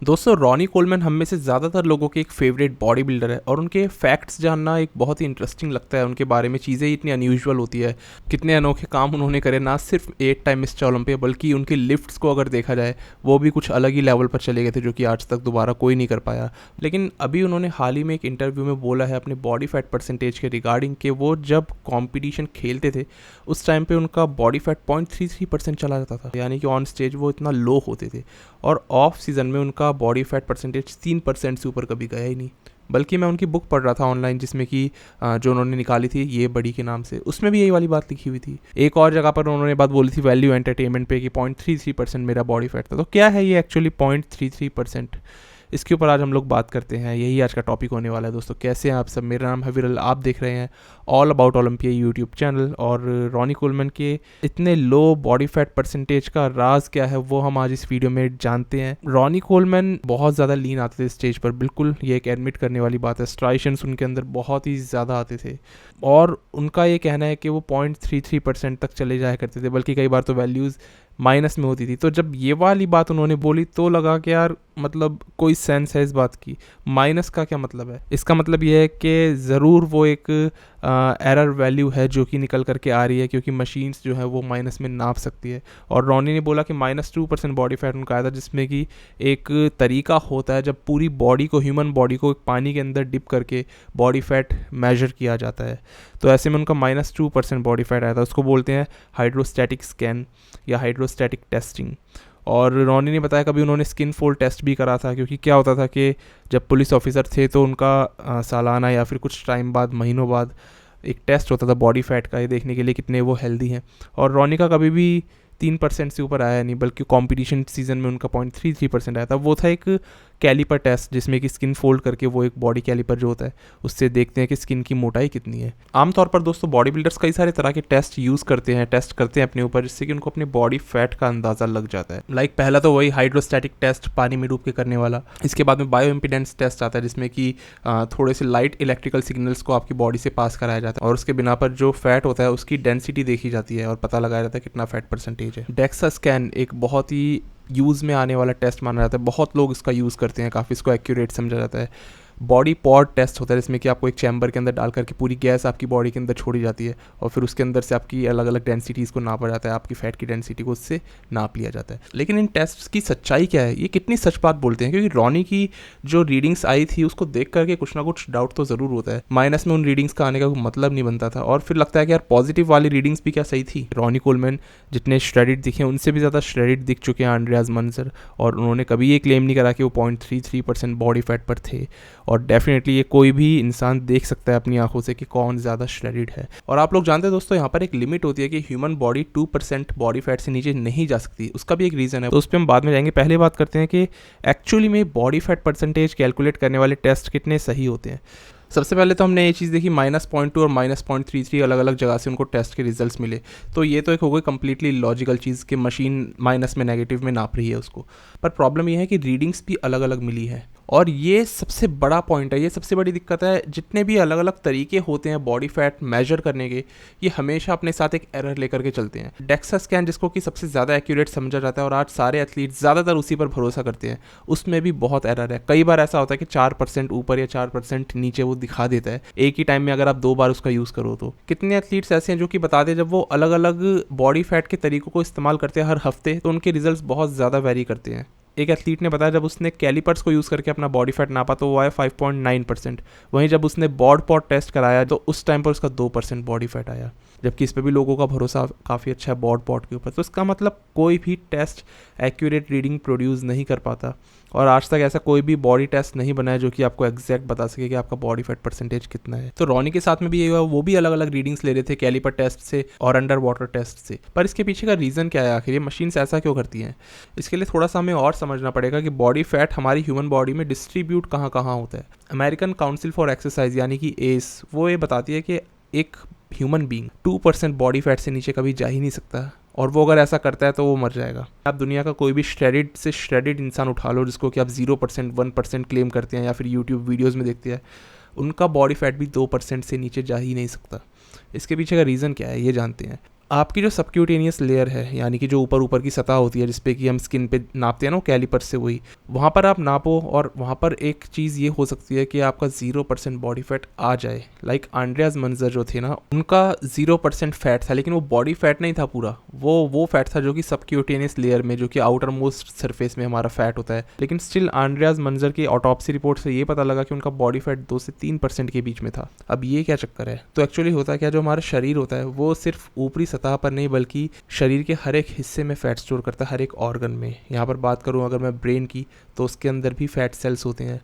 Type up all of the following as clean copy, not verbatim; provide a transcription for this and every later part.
दोस्तों Ronnie Coleman हम में से ज़्यादातर लोगों के एक फेवरेट बॉडी बिल्डर है और उनके फैक्ट्स जानना एक बहुत ही इंटरेस्टिंग लगता है। उनके बारे में चीज़ें ही इतनी अनयूजुअल होती है, कितने अनोखे काम उन्होंने करे, ना सिर्फ 8 टाइम मिस्टर ओलंपिया बल्कि उनके लिफ्ट्स को अगर देखा जाए वो भी कुछ अलग ही लेवल पर चले गए थे जो कि आज तक दोबारा कोई नहीं कर पाया। लेकिन अभी उन्होंने हाल ही में एक इंटरव्यू में बोला है अपने बॉडी फैट परसेंटेज के रिगार्डिंग कि वो जब कॉम्पिटिशन खेलते थे उस टाइम पे उनका बॉडी फैट 0.33% चला जाता था, यानी कि ऑन स्टेज वो इतना लो होते थे। और ऑफ सीज़न में उनका बॉडी फैट परसेंटेज 3% से ऊपर कभी गया ही नहीं। बल्कि मैं उनकी बुक पढ़ रहा था ऑनलाइन जिसमें कि जो उन्होंने निकाली थी ये बड़ी के नाम से, उसमें भी यही वाली बात लिखी हुई थी। एक और जगह पर उन्होंने बात बोली थी वैल्यू एंटरटेनमेंट पे कि 0.33% मेरा बॉडी फैट था। तो क्या है ये एक्चुअली 0.33%? इसके ऊपर आज हम लोग बात करते हैं, यही आज का टॉपिक होने वाला है। दोस्तों कैसे हैं आप सब? मेरा नाम है विरल, आप देख रहे हैं all about Olympia YouTube channel. और रॉनी कोलमैन के इतने लो बॉडी फैट परसेंटेज का राज क्या है वो हम आज इस वीडियो में जानते हैं। रॉनी कोलमैन बहुत ज़्यादा लीन आते थे स्टेज पर, बिल्कुल ये एक एडमिट करने वाली बात है। स्ट्राइशंस उनके अंदर बहुत ही ज़्यादा आते थे और उनका ये कहना है कि वो 0.33% तक चले जाया करते थे, बल्कि कई बार तो वैल्यूज़ माइनस में होती थी। तो जब ये वाली बात उन्होंने बोली तो लगा कि यार मतलब कोई सेंस है इस बात की। माइनस का क्या मतलब है? इसका मतलब ये है कि ज़रूर वो एक एरर वैल्यू है जो कि निकल करके आ रही है, क्योंकि मशीन्स जो है वो माइनस में नाप सकती है। और रॉनी ने बोला कि -2% बॉडी फैट उनका आया था, जिसमें कि एक तरीका होता है जब पूरी बॉडी को, ह्यूमन बॉडी को पानी के अंदर डिप करके बॉडी फैट मेजर किया जाता है। तो ऐसे में उनका -2% बॉडी फैट आया था। उसको बोलते हैं हाइड्रोस्टैटिक स्कैन या हाइड्रोस्टैटिक टेस्टिंग। और रॉनी ने बताया कभी उन्होंने स्किन फोल्ड टेस्ट भी करा था, क्योंकि क्या होता था कि जब पुलिस ऑफिसर थे तो उनका सालाना या फिर कुछ टाइम बाद, महीनों बाद एक टेस्ट होता था बॉडी फैट का, ये देखने के लिए कितने वो हेल्दी हैं। और रॉनी का कभी भी 3% से ऊपर आया नहीं, बल्कि कंपटीशन सीजन में उनका 0.33% आया था। वो था एक कैलिपर टेस्ट जिसमें कि स्किन फोल्ड करके वो एक बॉडी कैलिपर जो होता है उससे देखते हैं कि स्किन की मोटाई कितनी है। आमतौर पर दोस्तों बॉडी बिल्डर्स कई सारे तरह के टेस्ट यूज़ करते हैं, टेस्ट करते हैं अपने ऊपर, जिससे कि उनको अपनी बॉडी फैट का अंदाज़ा लग जाता है। लाइक पहला तो वही हाइड्रोस्टैटिक टेस्ट, पानी में डूब के करने वाला। इसके बाद में बायो इम्पिडेंस टेस्ट आता है जिसमें कि थोड़े से लाइट इलेक्ट्रिकल सिग्नल्स को आपकी बॉडी से पास कराया जाता है और उसके बिना पर जो फैट होता है उसकी डेंसिटी देखी जाती है और पता लगाया जाता है कितना फैट परसेंटेज है। डेक्सा स्कैन एक बहुत ही यूज़ में आने वाला टेस्ट माना जाता है, बहुत लोग इसका यूज़ करते हैं, काफ़ी इसको एक्यूरेट समझा जाता है। बॉडी पॉड टेस्ट होता है जिसमें कि आपको एक चैम्बर के अंदर डाल करके पूरी गैस आपकी बॉडी के अंदर छोड़ी जाती है और फिर उसके अंदर से आपकी अलग अलग डेंसिटीज़ को नापा जाता है, आपकी फैट की डेंसिटी को उससे नाप लिया जाता है। लेकिन इन टेस्ट की सच्चाई क्या है, ये कितनी सच बात बोलते हैं? क्योंकि रॉनी की जो रीडिंग्स आई थी उसको देख करके कुछ ना कुछ डाउट तो ज़रूर होता है। माइनस में उन रीडिंग्स का आने का कोई मतलब नहीं बनता था और फिर लगता है कि यार पॉजिटिव वाली रीडिंग्स भी क्या सही थी? रॉनी कोलमैन जितने श्रेडिड दिखे उनसे भी ज़्यादा श्रेडिड दिख चुके हैं आंड्रेयास मंजर, और उन्होंने कभी ये क्लेम नहीं करा कि वो 0.33% बॉडी फैट पर थे। और डेफिनेटली कोई भी इंसान देख सकता है अपनी आंखों से कि कौन ज़्यादा श्रेडिड है। और आप लोग जानते हैं दोस्तों यहाँ पर एक लिमिट होती है कि ह्यूमन बॉडी 2% बॉडी फैट से नीचे नहीं जा सकती। उसका भी एक रीज़न है, तो उस पर हम बाद में जाएंगे। पहले बात करते हैं कि एक्चुअली में बॉडी फैट परसेंटेज कैलकुलेट करने वाले टेस्ट कितने सही होते हैं। सबसे पहले तो हमने ये चीज़ देखी -0.2 और -0.33 अलग अलग जगह से उनको टेस्ट के रिजल्ट्स मिले। तो ये तो एक हो गई कम्प्लीटली लॉजिकल चीज़ कि मशीन माइनस में, नेगेटिव में नाप रही है उसको। पर प्रॉब्लम ये है कि रीडिंग्स भी अलग अलग मिली है और ये सबसे बड़ा पॉइंट है, ये सबसे बड़ी दिक्कत है। जितने भी अलग अलग तरीके होते हैं बॉडी फैट मेजर करने के, ये हमेशा अपने साथ एक एरर लेकर के चलते हैं। डेक्सा स्कैन जिसको कि सबसे ज़्यादा एक्यूरेट समझा जाता है और आज सारे एथलीट ज़्यादातर उसी पर भरोसा करते हैं, उसमें भी बहुत एरर है। कई बार ऐसा होता है कि 4% ऊपर या 4% नीचे वो दिखा देता है एक ही टाइम में, अगर आप 2 बार उसका यूज़ करो तो। कितने एथलीट्स ऐसे हैं जो कि बताते हैं जब वो अलग अलग बॉडी फैट के तरीकों को इस्तेमाल करते हैं हर हफ्ते, तो उनके रिजल्ट्स बहुत ज़्यादा वेरी करते हैं। एक एथलीट ने बताया जब उसने कैलिपर्स को यूज़ करके अपना बॉडी फैट नापा तो वो आया 5.9%। वहीं जब उसने बॉड पॉट टेस्ट कराया तो उस टाइम पर उसका 2% बॉडी फैट आया, जबकि इस पर भी लोगों का भरोसा काफ़ी अच्छा है बॉड पॉट के ऊपर। तो इसका मतलब कोई भी टेस्ट एक्यूरेट रीडिंग प्रोड्यूस नहीं कर पाता और आज तक ऐसा कोई भी बॉडी टेस्ट नहीं बना है जो कि आपको एग्जैक्ट बता सके कि आपका बॉडी फैट परसेंटेज कितना है। तो रॉनी के साथ में भी यही हुआ, वो भी अलग अलग रीडिंग्स ले रहे थे कैलिपर टेस्ट से और अंडर वाटर टेस्ट से। पर इसके पीछे का रीज़न क्या है आखिर, ये मशीन्स ऐसा क्यों करती हैं? इसके लिए थोड़ा सा हमें और समझना पड़ेगा कि बॉडी फैट हमारी ह्यूमन बॉडी में डिस्ट्रीब्यूट कहाँ कहाँ होता है। अमेरिकन काउंसिल फॉर एक्सरसाइज यानी कि एस, वो ये बताती है कि एक ह्यूमन बीइंग 2% बॉडी फैट से नीचे कभी जा ही नहीं सकता और वो अगर ऐसा करता है तो वो मर जाएगा। आप दुनिया का कोई भी श्रेडिड से श्रेडिड इंसान उठा लो जिसको कि आप 0%, 1% क्लेम करते हैं या फिर यूट्यूब वीडियोज़ में देखते हैं, उनका बॉडी फैट भी 2% से नीचे जा ही नहीं सकता। इसके पीछे का रीज़न क्या है ये जानते हैं। आपकी जो सबक्यूटेनियस लेयर है, यानी कि जो ऊपर ऊपर की सतह होती है जिसपे कि हम स्किन पे नापते हैं ना कैलिपर से, वही वहाँ पर आप नापो और वहाँ पर एक चीज़ ये हो सकती है कि आपका 0% बॉडी फैट आ जाए। लाइक आंड्रियाज मंजर जो थे ना, उनका 0% फैट था, लेकिन वो बॉडी फैट नहीं था पूरा, वो फैट था जो कि सबक्यूटेनियस लेयर में, जो कि आउटर मोस्ट सरफेस में हमारा फैट होता है। लेकिन स्टिल आंड्रियाज मंजर की ऑटोप्सी रिपोर्ट से ये पता लगा कि उनका बॉडी फैट 2 से 3% के बीच में था। अब ये क्या चक्कर है? तो एक्चुअली होता क्या, जो हमारा शरीर होता है वो सिर्फ ऊपरी सतह पर नहीं बल्कि शरीर के हर एक हिस्से में फैट स्टोर करता है, हर एक ऑर्गन में। यहाँ पर बात करूँ अगर मैं ब्रेन की, तो उसके अंदर भी फैट सेल्स होते हैं।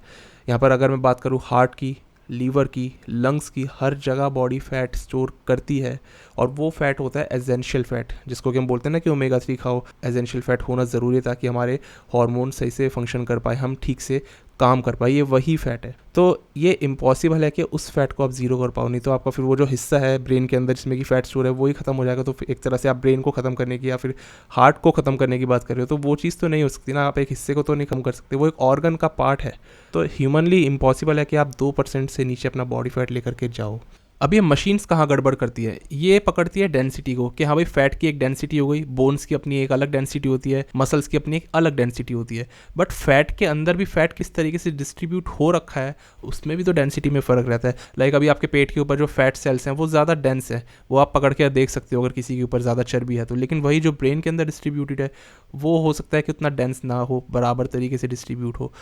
यहाँ पर अगर मैं बात करूँ हार्ट की, लीवर की, लंग्स की, हर जगह बॉडी फैट स्टोर करती है। और वो फैट होता है एसेंशियल फैट, जिसको कि हम बोलते हैं ना कि ओमेगा 3 खाओ। एसेंशियल फैट होना ज़रूरी है ताकि हमारे हार्मोन सही से फंक्शन कर पाए, हम ठीक से काम कर पाए, ये वही फैट है। तो ये इम्पॉसिबल है कि उस फैट को आप जीरो कर पाओ, नहीं तो आपका फिर वो जो हिस्सा है ब्रेन के अंदर जिसमें कि फैट स्टोर है वही खत्म हो जाएगा। तो एक तरह से आप ब्रेन को ख़त्म करने की या फिर हार्ट को ख़त्म करने की बात कर रहे हो, तो वो चीज़ तो नहीं हो सकती ना, आप एक हिस्से को तो नहीं कम कर सकते, वो एक ऑर्गन का पार्ट है। तो ह्यूमनली इम्पॉसिबल है कि आप 2% से नीचे अपना बॉडी फैट लेकर के जाओ। अब ये मशीन्स कहाँ गड़बड़ करती है, ये पकड़ती है डेंसिटी को, कि हाँ भाई फैट की एक डेंसिटी हो गई, बोन्स की अपनी एक अलग डेंसिटी होती है, मसल्स की अपनी एक अलग डेंसिटी होती है। बट फैट के अंदर भी फैट किस तरीके से डिस्ट्रीब्यूट हो रखा है उसमें भी तो डेंसिटी में फ़र्क रहता है। लाइक अभी आपके पेट के ऊपर जो फैट सेल्स हैं वो ज़्यादा डेंस है, वो आप पकड़ के देख सकते हो अगर किसी के ऊपर ज़्यादा चर्बी है तो। लेकिन वही जो ब्रेन के अंदर डिस्ट्रीब्यूटेड है वो हो सकता है कि उतना डेंस ना हो, बराबर तरीके से डिस्ट्रीब्यूट हो।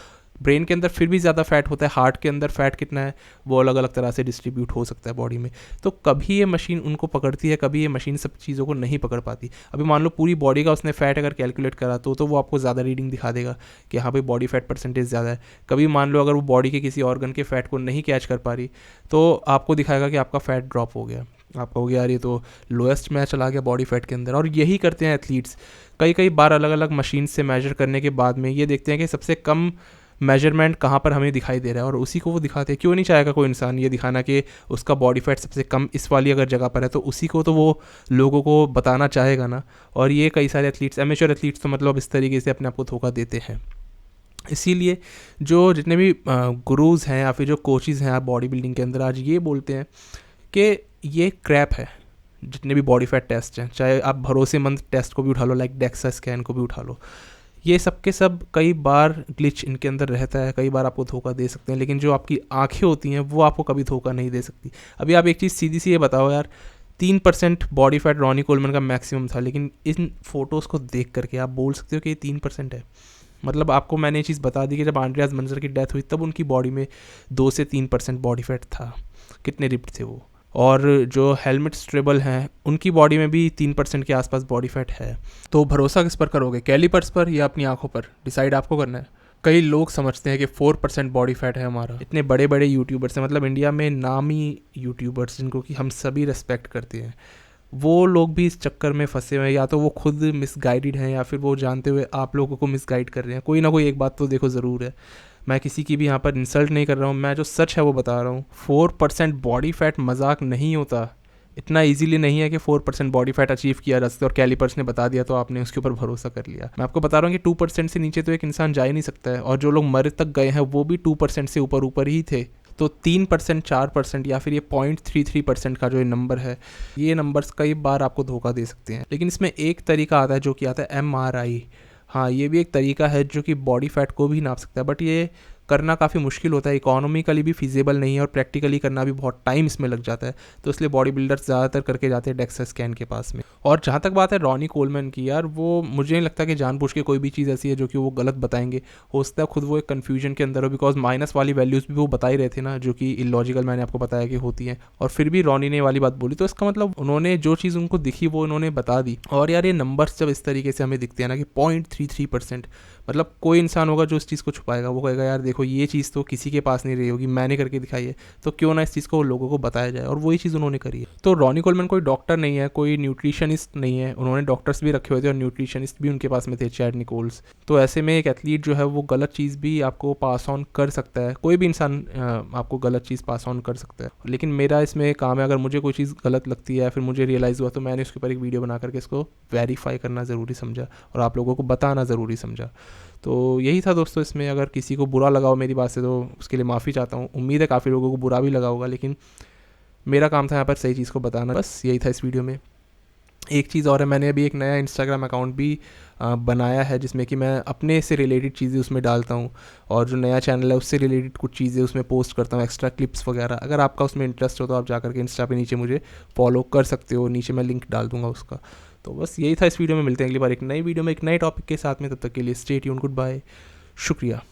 ब्रेन के अंदर फिर भी ज़्यादा फैट होता है, हार्ट के अंदर फैट कितना है वो अलग अलग तरह से डिस्ट्रीब्यूट हो सकता है बॉडी में। तो कभी ये मशीन उनको पकड़ती है, कभी ये मशीन सब चीज़ों को नहीं पकड़ पाती। अभी मान लो पूरी बॉडी का उसने फैट अगर कैलकुलेट करा तो वो आपको ज़्यादा रीडिंग दिखा देगा कि हाँ भाई बॉडी फैट परसेंटेज ज़्यादा है। कभी मान लो अगर वो बॉडी के किसी ऑर्गन के फैट को नहीं कैच कर पा रही तो आपको दिखाएगा कि आपका फैट ड्रॉप हो गया। आप कहोगे यार ये तो लोएस्ट में चला गया बॉडी फैट के अंदर। और यही करते हैं एथलीट्स, कई बार अलग अलग मशीन से मेजर करने के बाद में ये देखते हैं कि सबसे कम मेजरमेंट कहाँ पर हमें दिखाई दे रहा है और उसी को वो दिखाते हैं। क्यों नहीं चाहेगा कोई इंसान ये दिखाना कि उसका बॉडी फैट सबसे कम इस वाली अगर जगह पर है, तो उसी को तो वो लोगों को बताना चाहेगा ना। और ये कई सारे एथलीट्स, एमेच्योर एथलीट्स तो मतलब इस तरीके से अपने आप को धोखा देते हैं। इसीलिए जो जितने भी गुरुज़ हैं या फिर जो कोचेज़ हैं आप बॉडी बिल्डिंग के अंदर, आज ये बोलते हैं कि ये क्रैप है। जितने भी बॉडी फैट टेस्ट हैं, चाहे आप भरोसेमंद टेस्ट को भी उठा लो, लाइक डेक्सा स्कैन को भी उठा लो, ये सब के सब कई बार ग्लिच इनके अंदर रहता है, कई बार आपको धोखा दे सकते हैं। लेकिन जो आपकी आंखें होती हैं वो आपको कभी धोखा नहीं दे सकती। अभी आप एक चीज़ सीधी सी ये बताओ यार, 3% बॉडी फैट रॉनी कोलमैन का मैक्सिमम था, लेकिन इन फोटोज़ को देख करके आप बोल सकते हो कि ये 3% है। मतलब आपको मैंने ये चीज़ बता दी कि जब आंड्रियाज मंजर की डेथ हुई तब उनकी बॉडी में 2 से 3% बॉडी फैट था। कितने रिप्ड थे वो। और जो हेलमेट स्ट्रेबल हैं उनकी बॉडी में भी 3% के आसपास बॉडी फैट है। तो भरोसा किस पर करोगे, कैलिपर्स पर या अपनी आंखों पर? डिसाइड आपको करना है। कई लोग समझते हैं कि 4% बॉडी फैट है हमारा। इतने बड़े बड़े यूट्यूबर्स हैं, मतलब इंडिया में नामी यूट्यूबर्स जिनको कि हम सभी रेस्पेक्ट करते हैं, वो लोग भी इस चक्कर में फंसे हुए हैं। या तो वो खुद मिसगाइडेड हैं या फिर वो जानते हुए आप लोगों को मिसगाइड कर रहे हैं। कोई ना कोई एक बात तो देखो ज़रूर है, मैं किसी की भी यहाँ पर इंसल्ट नहीं कर रहा हूँ, मैं जो सच है वो बता रहा हूँ। 4% बॉडी फैट मजाक नहीं होता, इतना इजीली नहीं है कि 4% बॉडी फैट अचीव किया जा सकता है और कैलिपर्स ने बता दिया तो आपने उसके ऊपर भरोसा कर लिया। मैं आपको बता रहा हूँ कि 2% से नीचे तो एक इंसान जा ही नहीं सकता है, और जो लोग मर तक गए हैं वो भी 2% से ऊपर ऊपर ही थे। तो 3%, 4% या फिर ये 0.33% का जो नंबर है, ये नंबर्स कई बार आपको धोखा दे सकते हैं। लेकिन इसमें एक तरीका आता है जो कि आता है MRI। हाँ, ये भी एक तरीका है जो कि बॉडी फैट को भी नाप सकता है, बट ये करना काफ़ी मुश्किल होता है, इकोनॉमिकली भी फिजिबल नहीं है और प्रैक्टिकली करना भी बहुत टाइम इसमें लग जाता है। तो इसलिए बॉडी बिल्डर्स ज़्यादातर करके जाते हैं डेक्सा स्कैन के पास में। और जहाँ तक बात है रॉनी कोलमैन की, यार वो मुझे नहीं लगता कि जानबूझ के कोई भी चीज़ ऐसी है जो कि वो गलत बताएंगे। हो सकता है खुद वो एक कन्फ्यूजन के अंदर हो, बिकॉज माइनस वाली वैल्यूज़ भी वो बता ही रहे थे ना, जो कि इलॉजिकल मैंने आपको बताया कि होती हैं, और फिर भी रॉनी ने वाली बात बोली। तो इसका मतलब उन्होंने जो चीज़ उनको दिखी वो उन्होंने बता दी। और यार ये नंबर्स जब इस तरीके से हमें दिखते हैं ना कि 0.33%, मतलब कोई इंसान होगा जो इस चीज़ को छुपाएगा, वो कहेगा यार देखो ये चीज़ तो किसी के पास नहीं रही होगी, मैंने करके दिखाई है, तो क्यों ना इस चीज़ को लोगों को बताया जाए। और वही चीज़ उन्होंने करी है। तो रॉनी कोलमैन कोई डॉक्टर नहीं है, कोई न्यूट्रिशनिस्ट नहीं है, उन्होंने डॉक्टर्स भी रखे हुए थे और न्यूट्रिशनिस्ट भी उनके पास में थे, चैड निकोल्स। तो ऐसे में एक एथलीट जो है वो गलत चीज़ भी आपको पास ऑन कर सकता है, कोई भी इंसान आपको गलत चीज़ पास ऑन कर सकता है। लेकिन मेरा इसमें काम है, अगर मुझे कोई चीज़ गलत लगती है या फिर मुझे रियलाइज़ हुआ तो मैंने उसके ऊपर एक वीडियो बना करके इसको वेरीफाई करना ज़रूरी समझा और आप लोगों को बताना ज़रूरी समझा। तो यही था दोस्तों इसमें। अगर किसी को बुरा लगा हो मेरी बात से तो उसके लिए माफ़ी चाहता हूँ। उम्मीद है काफ़ी लोगों को बुरा भी लगा होगा, लेकिन मेरा काम था यहाँ पर सही चीज़ को बताना। बस यही था इस वीडियो में। एक चीज़ और है, मैंने अभी एक नया इंस्टाग्राम अकाउंट भी बनाया है जिसमें कि मैं अपने से रिलेटेड चीज़ें उसमें डालता हूँ, और जो नया चैनल है उससे रिलेटेड कुछ चीज़ें उसमें पोस्ट करता हूँ, एक्स्ट्रा क्लिप्स वगैरह। अगर आपका उसमें इंटरेस्ट हो तो आप जा करके इंस्टा पे नीचे मुझे फॉलो कर सकते हो, नीचे मैं लिंक डाल दूंगा उसका। तो बस यही था इस वीडियो में, मिलते हैं अगली बार एक नई वीडियो में एक नए टॉपिक के साथ में, तब तक के लिए स्टे ट्यून्ड, गुड बाय, शुक्रिया।